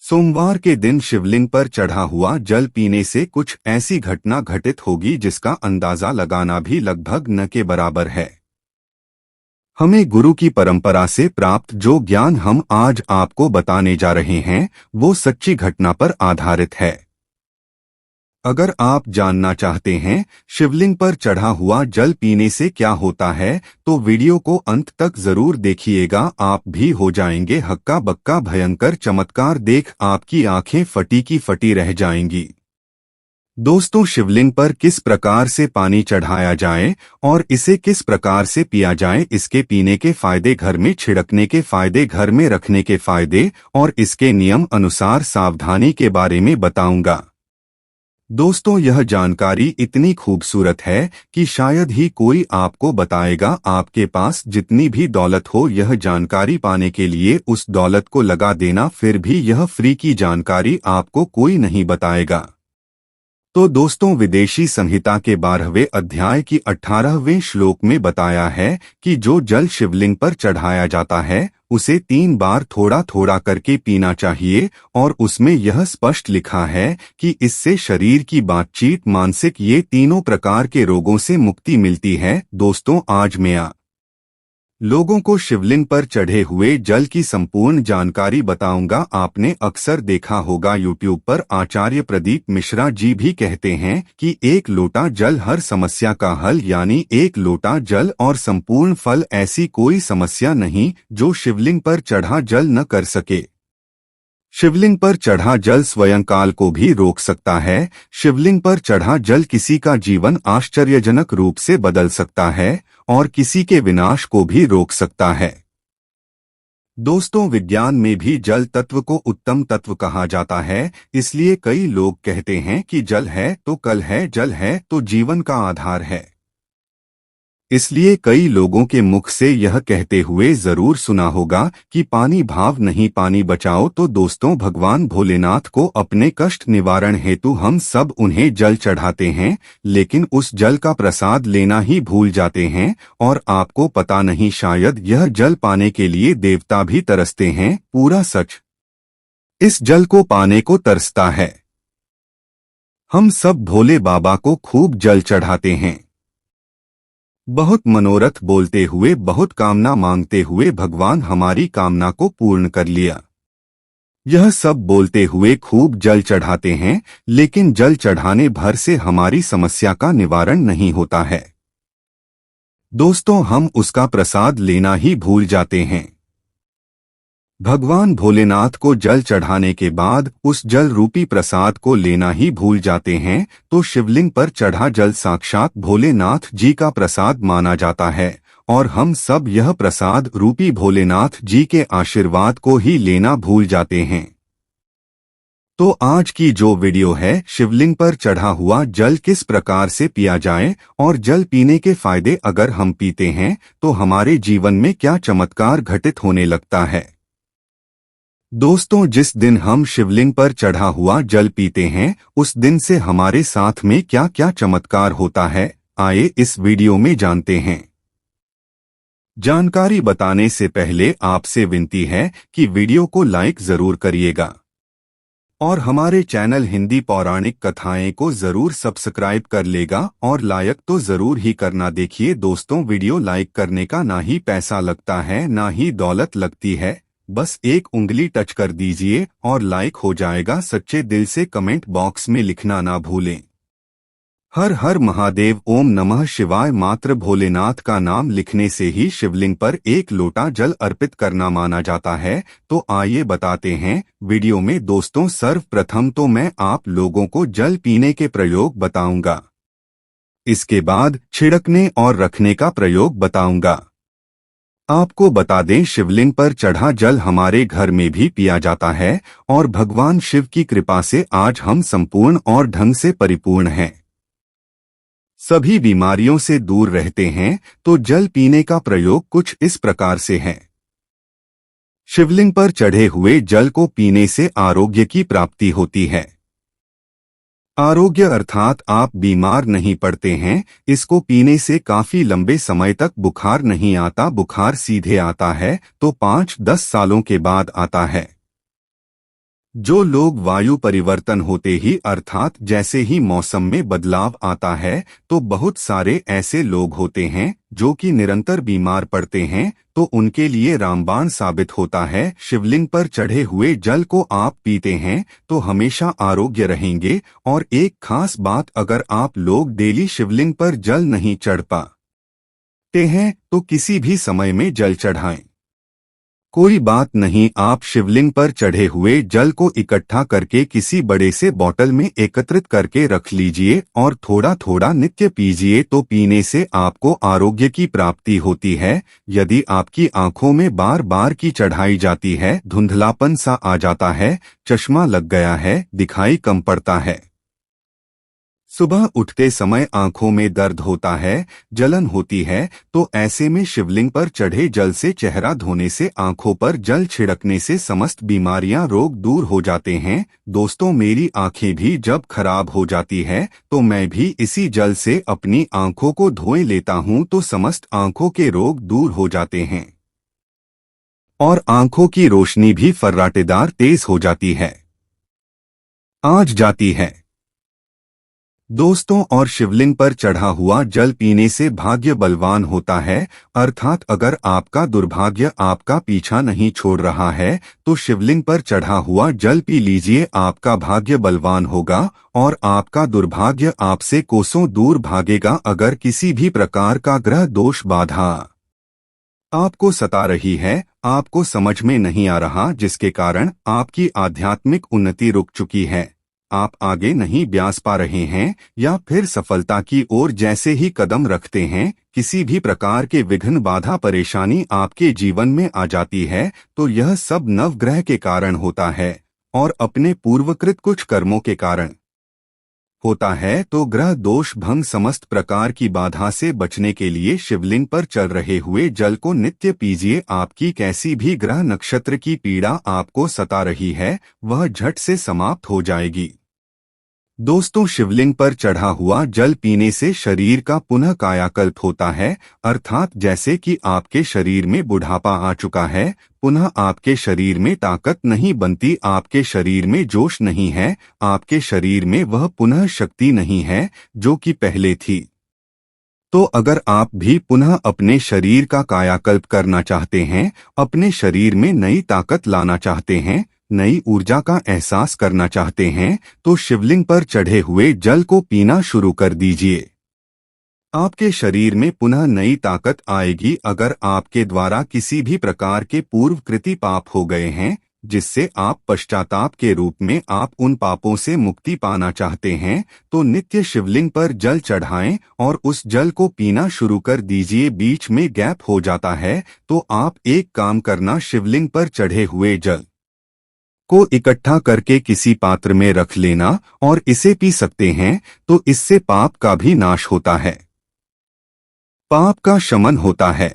सोमवार के दिन शिवलिंग पर चढ़ा हुआ जल पीने से कुछ ऐसी घटना घटित होगी जिसका अंदाजा लगाना भी लगभग न के बराबर है। हमें गुरु की परंपरा से प्राप्त जो ज्ञान हम आज आपको बताने जा रहे हैं वो सच्ची घटना पर आधारित है। अगर आप जानना चाहते हैं शिवलिंग पर चढ़ा हुआ जल पीने से क्या होता है तो वीडियो को अंत तक जरूर देखिएगा। आप भी हो जाएंगे हक्का बक्का। भयंकर चमत्कार देख आपकी आंखें फटी की फटी रह जाएंगी। दोस्तों, शिवलिंग पर किस प्रकार से पानी चढ़ाया जाए और इसे किस प्रकार से पिया जाए, इसके पीने के फायदे, घर में छिड़कने के फायदे, घर में रखने के फायदे और इसके नियम अनुसार सावधानी के बारे में बताऊंगा। दोस्तों, यह जानकारी इतनी खूबसूरत है कि शायद ही कोई आपको बताएगा। आपके पास जितनी भी दौलत हो, यह जानकारी पाने के लिए उस दौलत को लगा देना, फिर भी यह फ्री की जानकारी आपको कोई नहीं बताएगा। तो दोस्तों, विदेशी संहिता के 12वें अध्याय की 18वें श्लोक में बताया है कि जो जल शिवलिंग पर चढ़ाया जाता है उसे 3 बार थोड़ा थोड़ा करके पीना चाहिए और उसमें यह स्पष्ट लिखा है कि इससे शरीर की बातचीत, मानसिक, ये तीनों प्रकार के रोगों से मुक्ति मिलती है। दोस्तों, आज मैं लोगों को शिवलिंग पर चढ़े हुए जल की संपूर्ण जानकारी बताऊंगा। आपने अक्सर देखा होगा यूट्यूब पर आचार्य प्रदीप मिश्रा जी भी कहते हैं कि 1 लोटा जल हर समस्या का हल, यानी 1 लोटा जल और संपूर्ण फल। ऐसी कोई समस्या नहीं जो शिवलिंग पर चढ़ा जल न कर सके। शिवलिंग पर चढ़ा जल स्वयं काल को भी रोक सकता है। शिवलिंग पर चढ़ा जल किसी का जीवन आश्चर्यजनक रूप से बदल सकता है और किसी के विनाश को भी रोक सकता है। दोस्तों, विज्ञान में भी जल तत्व को उत्तम तत्व कहा जाता है। इसलिए कई लोग कहते हैं कि जल है तो कल है, जल है तो जीवन का आधार है। इसलिए कई लोगों के मुख से यह कहते हुए जरूर सुना होगा कि पानी भाव नहीं, पानी बचाओ। तो दोस्तों, भगवान भोलेनाथ को अपने कष्ट निवारण हेतु हम सब उन्हें जल चढ़ाते हैं, लेकिन उस जल का प्रसाद लेना ही भूल जाते हैं। और आपको पता नहीं, शायद यह जल पाने के लिए देवता भी तरसते हैं। पूरा सच, इस जल को पाने को तरसता है। हम सब भोले बाबा को खूब जल चढ़ाते हैं। बहुत मनोरथ बोलते हुए, बहुत कामना मांगते हुए भगवान हमारी कामना को पूर्ण कर लिया। यह सब बोलते हुए खूब जल चढ़ाते हैं, लेकिन जल चढ़ाने भर से हमारी समस्या का निवारण नहीं होता है। दोस्तों, हम उसका प्रसाद लेना ही भूल जाते हैं। भगवान भोलेनाथ को जल चढ़ाने के बाद उस जल रूपी प्रसाद को लेना ही भूल जाते हैं। तो शिवलिंग पर चढ़ा जल साक्षात भोलेनाथ जी का प्रसाद माना जाता है और हम सब यह प्रसाद रूपी भोलेनाथ जी के आशीर्वाद को ही लेना भूल जाते हैं। तो आज की जो वीडियो है, शिवलिंग पर चढ़ा हुआ जल किस प्रकार से पिया जाए और जल पीने के फायदे, अगर हम पीते हैं तो हमारे जीवन में क्या चमत्कार घटित होने लगता है। दोस्तों, जिस दिन हम शिवलिंग पर चढ़ा हुआ जल पीते हैं उस दिन से हमारे साथ में क्या क्या चमत्कार होता है, आइए इस वीडियो में जानते हैं। जानकारी बताने से पहले आपसे विनती है कि वीडियो को लाइक जरूर करिएगा और हमारे चैनल हिंदी पौराणिक कथाएं को जरूर सब्सक्राइब कर लेगा, और लाइक तो जरूर ही करना। देखिए दोस्तों, वीडियो लाइक करने का ना ही पैसा लगता है ना ही दौलत लगती है, बस एक उंगली टच कर दीजिए और लाइक हो जाएगा। सच्चे दिल से कमेंट बॉक्स में लिखना ना भूलें। हर हर महादेव, ओम नमः शिवाय। मात्र भोलेनाथ का नाम लिखने से ही शिवलिंग पर 1 लोटा जल अर्पित करना माना जाता है। तो आइए बताते हैं वीडियो में। दोस्तों, सर्वप्रथम तो मैं आप लोगों को जल पीने के प्रयोग बताऊंगा। इसके बाद छिड़कने और रखने का प्रयोग बताऊंगा। आपको बता दें, शिवलिंग पर चढ़ा जल हमारे घर में भी पिया जाता है और भगवान शिव की कृपा से आज हम संपूर्ण और ढंग से परिपूर्ण हैं, सभी बीमारियों से दूर रहते हैं। तो जल पीने का प्रयोग कुछ इस प्रकार से है। शिवलिंग पर चढ़े हुए जल को पीने से आरोग्य की प्राप्ति होती है। आरोग्य अर्थात आप बीमार नहीं पड़ते हैं। इसको पीने से काफी लंबे समय तक बुखार नहीं आता। बुखार सीधे आता है तो 5-10 सालों के बाद आता है। जो लोग वायु परिवर्तन होते ही अर्थात जैसे ही मौसम में बदलाव आता है तो बहुत सारे ऐसे लोग होते हैं जो कि निरंतर बीमार पड़ते हैं, तो उनके लिए रामबाण साबित होता है। शिवलिंग पर चढ़े हुए जल को आप पीते हैं तो हमेशा आरोग्य रहेंगे। और एक खास बात, अगर आप लोग डेली शिवलिंग पर जल नहीं चढ़ पाते हैं तो किसी भी समय में जल चढ़ाएं, कोई बात नहीं। आप शिवलिंग पर चढ़े हुए जल को इकट्ठा करके किसी बड़े से बोतल में एकत्रित करके रख लीजिए और थोड़ा थोड़ा नित्य पीजिए, तो पीने से आपको आरोग्य की प्राप्ति होती है। यदि आपकी आंखों में बार बार की चढ़ाई जाती है, धुंधलापन सा आ जाता है, चश्मा लग गया है, दिखाई कम पड़ता है, सुबह उठते समय आंखों में दर्द होता है, जलन होती है, तो ऐसे में शिवलिंग पर चढ़े जल से चेहरा धोने से, आंखों पर जल छिड़कने से समस्त बीमारियां, रोग दूर हो जाते हैं। दोस्तों, मेरी आंखें भी जब खराब हो जाती है तो मैं भी इसी जल से अपनी आंखों को धोए लेता हूं, तो समस्त आंखों के रोग दूर हो जाते हैं और आंखों की रोशनी भी फर्राटेदार तेज हो जाती है, आज जाती है। दोस्तों, और शिवलिंग पर चढ़ा हुआ जल पीने से भाग्य बलवान होता है, अर्थात अगर आपका दुर्भाग्य आपका पीछा नहीं छोड़ रहा है तो शिवलिंग पर चढ़ा हुआ जल पी लीजिए, आपका भाग्य बलवान होगा और आपका दुर्भाग्य आपसे कोसों दूर भागेगा। अगर किसी भी प्रकार का ग्रह दोष बाधा आपको सता रही है, आपको समझ में नहीं आ रहा, जिसके कारण आपकी आध्यात्मिक उन्नति रुक चुकी है, आप आगे नहीं ब्यास पा रहे हैं, या फिर सफलता की ओर जैसे ही कदम रखते हैं किसी भी प्रकार के विघ्न बाधा परेशानी आपके जीवन में आ जाती है, तो यह सब नवग्रह के कारण होता है और अपने पूर्वकृत कुछ कर्मों के कारण होता है। तो ग्रह दोष भंग समस्त प्रकार की बाधा से बचने के लिए शिवलिंग पर चल रहे हुए जल को नित्य पीजिए। आपकी कैसी भी ग्रह नक्षत्र की पीड़ा आपको सता रही है वह झट से समाप्त हो जाएगी। दोस्तों, शिवलिंग पर चढ़ा हुआ जल पीने से शरीर का पुनः कायाकल्प होता है, अर्थात जैसे कि आपके शरीर में बुढ़ापा आ चुका है, पुनः आपके शरीर में ताकत नहीं बनती, आपके शरीर में जोश नहीं है, आपके शरीर में वह पुनः शक्ति नहीं है जो कि पहले थी। तो अगर आप भी पुनः अपने शरीर का कायाकल्प करना चाहते हैं, अपने शरीर में नई ताकत लाना चाहते हैं, नई ऊर्जा का एहसास करना चाहते हैं, तो शिवलिंग पर चढ़े हुए जल को पीना शुरू कर दीजिए। आपके शरीर में पुनः नई ताकत आएगी। अगर आपके द्वारा किसी भी प्रकार के पूर्व कृति पाप हो गए हैं जिससे आप पश्चाताप के रूप में आप उन पापों से मुक्ति पाना चाहते हैं, तो नित्य शिवलिंग पर जल चढ़ाएं और उस जल को पीना शुरू कर दीजिए। बीच में गैप हो जाता है तो आप एक काम करना, शिवलिंग पर चढ़े हुए जल को इकट्ठा करके किसी पात्र में रख लेना और इसे पी सकते हैं, तो इससे पाप का भी नाश होता है, पाप का शमन होता है।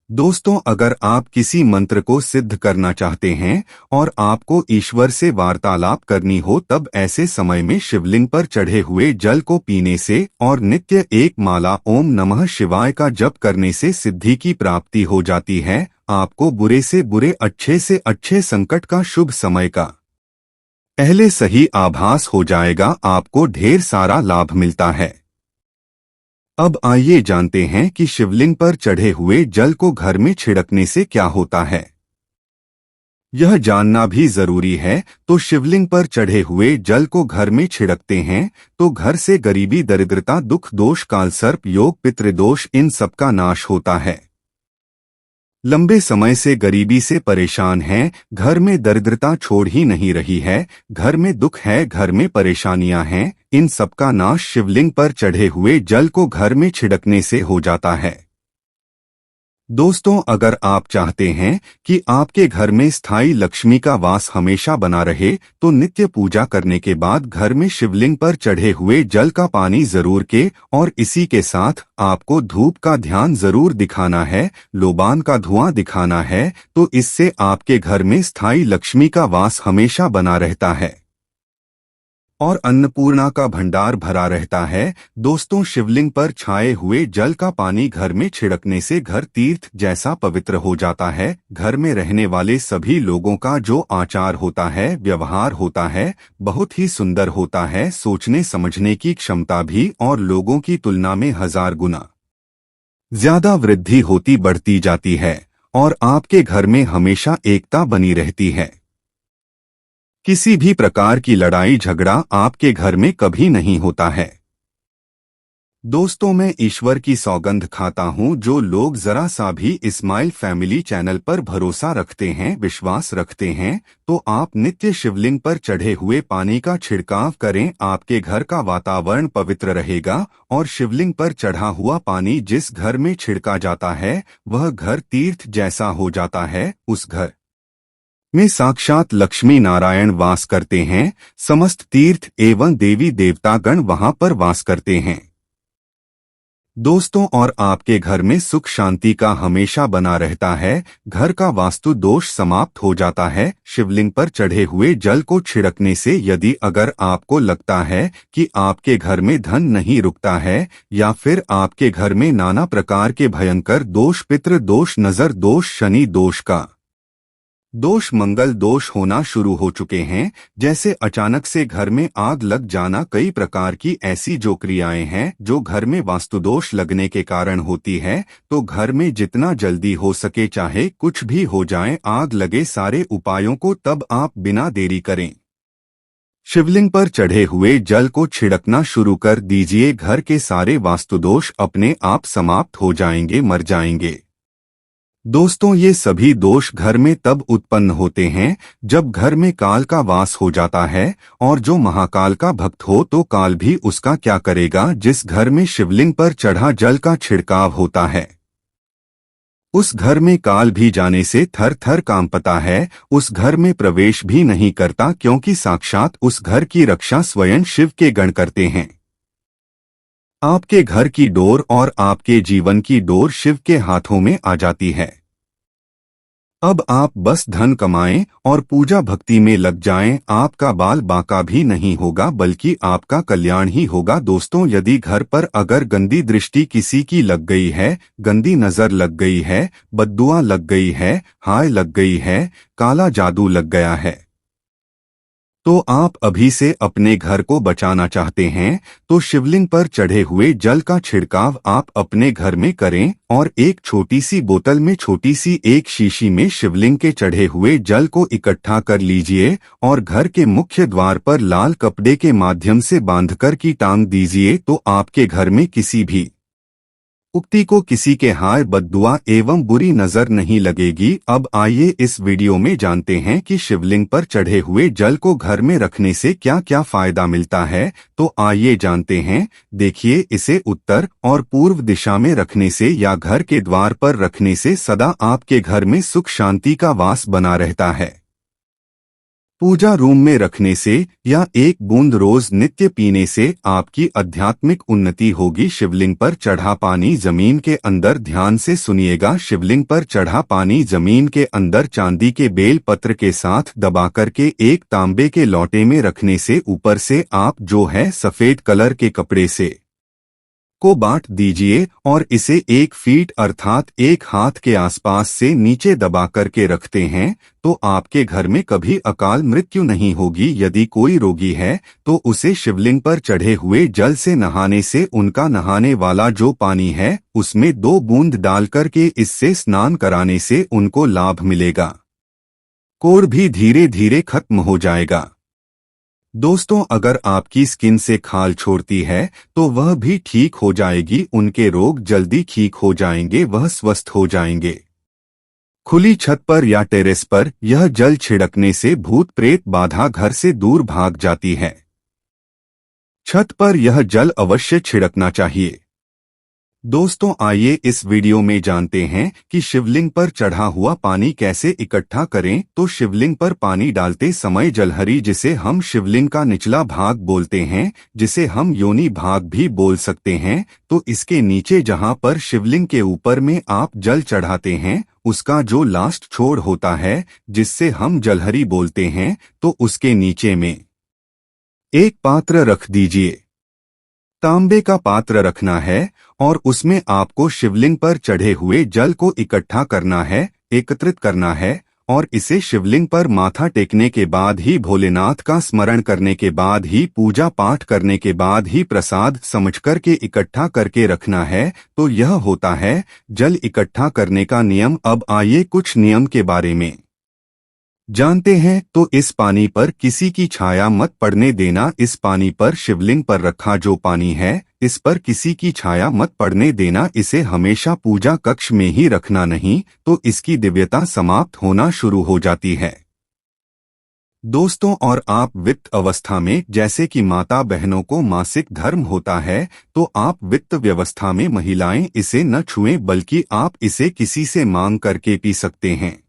दोस्तों, अगर आप किसी मंत्र को सिद्ध करना चाहते हैं और आपको ईश्वर से वार्तालाप करनी हो, तब ऐसे समय में शिवलिंग पर चढ़े हुए जल को पीने से और नित्य एक माला ओम नमः शिवाय का जप करने से सिद्धि की प्राप्ति हो जाती है। आपको बुरे से बुरे, अच्छे से अच्छे संकट का शुभ समय का पहले सही आभास हो जाएगा, आपको ढेर सारा लाभ मिलता है। अब आइए जानते हैं कि शिवलिंग पर चढ़े हुए जल को घर में छिड़कने से क्या होता है। यह जानना भी जरूरी है। तो शिवलिंग पर चढ़े हुए जल को घर में छिड़कते हैं तो घर से गरीबी, दरिद्रता, दुख, दोष, कालसर्प योग, पितृदोष, इन सबका नाश होता है। लंबे समय से गरीबी से परेशान हैं, घर में दरिद्रता छोड़ ही नहीं रही है, घर में दुख है, घर में परेशानियां हैं, इन सबका नाश शिवलिंग पर चढ़े हुए जल को घर में छिड़कने से हो जाता है। दोस्तों, अगर आप चाहते हैं कि आपके घर में स्थायी लक्ष्मी का वास हमेशा बना रहे, तो नित्य पूजा करने के बाद घर में शिवलिंग पर चढ़े हुए जल का पानी जरूर के, और इसी के साथ आपको धूप का ध्यान जरूर दिखाना है, लोबान का धुआं दिखाना है, तो इससे आपके घर में स्थायी लक्ष्मी का वास हमेशा बना रहता है। और अन्नपूर्णा का भंडार भरा रहता है। दोस्तों, शिवलिंग पर छाए हुए जल का पानी घर में छिड़कने से घर तीर्थ जैसा पवित्र हो जाता है। घर में रहने वाले सभी लोगों का जो आचार होता है, व्यवहार होता है, बहुत ही सुंदर होता है। सोचने समझने की क्षमता भी और लोगों की तुलना में 1000 गुना ज्यादा वृद्धि होती बढ़ती जाती है और आपके घर में हमेशा एकता बनी रहती है। किसी भी प्रकार की लड़ाई झगड़ा आपके घर में कभी नहीं होता है। दोस्तों, मैं ईश्वर की सौगंध खाता हूं, जो लोग जरा सा भी इस्माइल फैमिली चैनल पर भरोसा रखते हैं, विश्वास रखते हैं, तो आप नित्य शिवलिंग पर चढ़े हुए पानी का छिड़काव करें। आपके घर का वातावरण पवित्र रहेगा और शिवलिंग पर चढ़ा हुआ पानी जिस घर में छिड़का जाता है वह घर तीर्थ जैसा हो जाता है। उस घर में साक्षात लक्ष्मी नारायण वास करते हैं। समस्त तीर्थ एवं देवी देवतागण वहां पर वास करते हैं। दोस्तों, और आपके घर में सुख शांति का हमेशा बना रहता है। घर का वास्तु दोष समाप्त हो जाता है। शिवलिंग पर चढ़े हुए जल को छिड़कने से यदि अगर आपको लगता है कि आपके घर में धन नहीं रुकता है या फिर आपके घर में नाना प्रकार के भयंकर दोष, पितृ दोष, नजर दोष, शनि दोष का दोष, मंगल दोष होना शुरू हो चुके हैं, जैसे अचानक से घर में आग लग जाना, कई प्रकार की ऐसी जो क्रियाएं हैं जो घर में वास्तुदोष लगने के कारण होती है, तो घर में जितना जल्दी हो सके, चाहे कुछ भी हो जाए, आग लगे, सारे उपायों को तब आप बिना देरी करें शिवलिंग पर चढ़े हुए जल को छिड़कना शुरू कर दीजिए। घर के सारे वास्तुदोष अपने आप समाप्त हो जाएंगे, मर जाएंगे। दोस्तों, ये सभी दोष घर में तब उत्पन्न होते हैं जब घर में काल का वास हो जाता है, और जो महाकाल का भक्त हो तो काल भी उसका क्या करेगा। जिस घर में शिवलिंग पर चढ़ा जल का छिड़काव होता है उस घर में काल भी जाने से थर थर कांपता है, उस घर में प्रवेश भी नहीं करता, क्योंकि साक्षात उस घर की रक्षा स्वयं शिव के गण करते हैं। आपके घर की डोर और आपके जीवन की डोर शिव के हाथों में आ जाती है। अब आप बस धन कमाएं और पूजा भक्ति में लग जाएं। आपका बाल बांका भी नहीं होगा, बल्कि आपका कल्याण ही होगा। दोस्तों, यदि घर पर अगर गंदी दृष्टि किसी की लग गई है, गंदी नजर लग गई है, बद्दुआ लग गई है, हाय लग गई है, काला जादू लग गया है, तो आप अभी से अपने घर को बचाना चाहते हैं तो शिवलिंग पर चढ़े हुए जल का छिड़काव आप अपने घर में करें और एक छोटी सी बोतल में, छोटी सी एक शीशी में शिवलिंग के चढ़े हुए जल को इकट्ठा कर लीजिए और घर के मुख्य द्वार पर लाल कपड़े के माध्यम से बांधकर की टांग दीजिए, तो आपके घर में किसी भी उक्ति को किसी के हाय, बद्दुआ एवं बुरी नजर नहीं लगेगी। अब आइए इस वीडियो में जानते हैं कि शिवलिंग पर चढ़े हुए जल को घर में रखने से क्या क्या फायदा मिलता है। तो आइए जानते हैं। देखिए, इसे उत्तर और पूर्व दिशा में रखने से या घर के द्वार पर रखने से सदा आपके घर में सुख शांति का वास बना रहता है। पूजा रूम में रखने से या एक बूंद रोज नित्य पीने से आपकी आध्यात्मिक उन्नति होगी। शिवलिंग पर चढ़ा पानी जमीन के अंदर, ध्यान से सुनिएगा, शिवलिंग पर चढ़ा पानी जमीन के अंदर चांदी के बेल पत्र के साथ दबाकर के एक तांबे के लोटे में रखने से ऊपर से आप जो है सफेद कलर के कपड़े से को बांट दीजिए और इसे 1 फीट अर्थात 1 हाथ के आसपास से नीचे दबा करके रखते हैं तो आपके घर में कभी अकाल मृत्यु नहीं होगी। यदि कोई रोगी है तो उसे शिवलिंग पर चढ़े हुए जल से नहाने से, उनका नहाने वाला जो पानी है उसमें 2 बूंद डालकर के इससे स्नान कराने से उनको लाभ मिलेगा, कोढ़ भी धीरे धीरे खत्म हो जाएगा। दोस्तों, अगर आपकी स्किन से खाल छोड़ती है तो वह भी ठीक हो जाएगी, उनके रोग जल्दी ठीक हो जाएंगे, वह स्वस्थ हो जाएंगे। खुली छत पर या टेरेस पर यह जल छिड़कने से भूत प्रेत बाधा घर से दूर भाग जाती है। छत पर यह जल अवश्य छिड़कना चाहिए। दोस्तों, आइए इस वीडियो में जानते हैं कि शिवलिंग पर चढ़ा हुआ पानी कैसे इकट्ठा करें। तो शिवलिंग पर पानी डालते समय जलहरी, जिसे हम शिवलिंग का निचला भाग बोलते हैं, जिसे हम योनि भाग भी बोल सकते हैं, तो इसके नीचे जहां पर शिवलिंग के ऊपर में आप जल चढ़ाते हैं उसका जो लास्ट छोर होता है जिससे हम जलहरी बोलते हैं, तो उसके नीचे में एक पात्र रख दीजिए। तांबे का पात्र रखना है और उसमें आपको शिवलिंग पर चढ़े हुए जल को इकट्ठा करना है, एकत्रित करना है और इसे शिवलिंग पर माथा टेकने के बाद ही, भोलेनाथ का स्मरण करने के बाद ही, पूजा पाठ करने के बाद ही प्रसाद समझकर के इकट्ठा करके रखना है। तो यह होता है जल इकट्ठा करने का नियम। अब आइए कुछ नियम के बारे में जानते हैं। तो इस पानी पर किसी की छाया मत पड़ने देना। इस पानी पर, शिवलिंग पर रखा जो पानी है, इस पर किसी की छाया मत पड़ने देना। इसे हमेशा पूजा कक्ष में ही रखना, नहीं तो इसकी दिव्यता समाप्त होना शुरू हो जाती है। दोस्तों, और आप वित्त अवस्था में, जैसे कि माता बहनों को मासिक धर्म होता है, तो आप वित्त व्यवस्था में महिलाएं इसे न छुएं, बल्कि आप इसे किसी से मांग करके पी सकते हैं।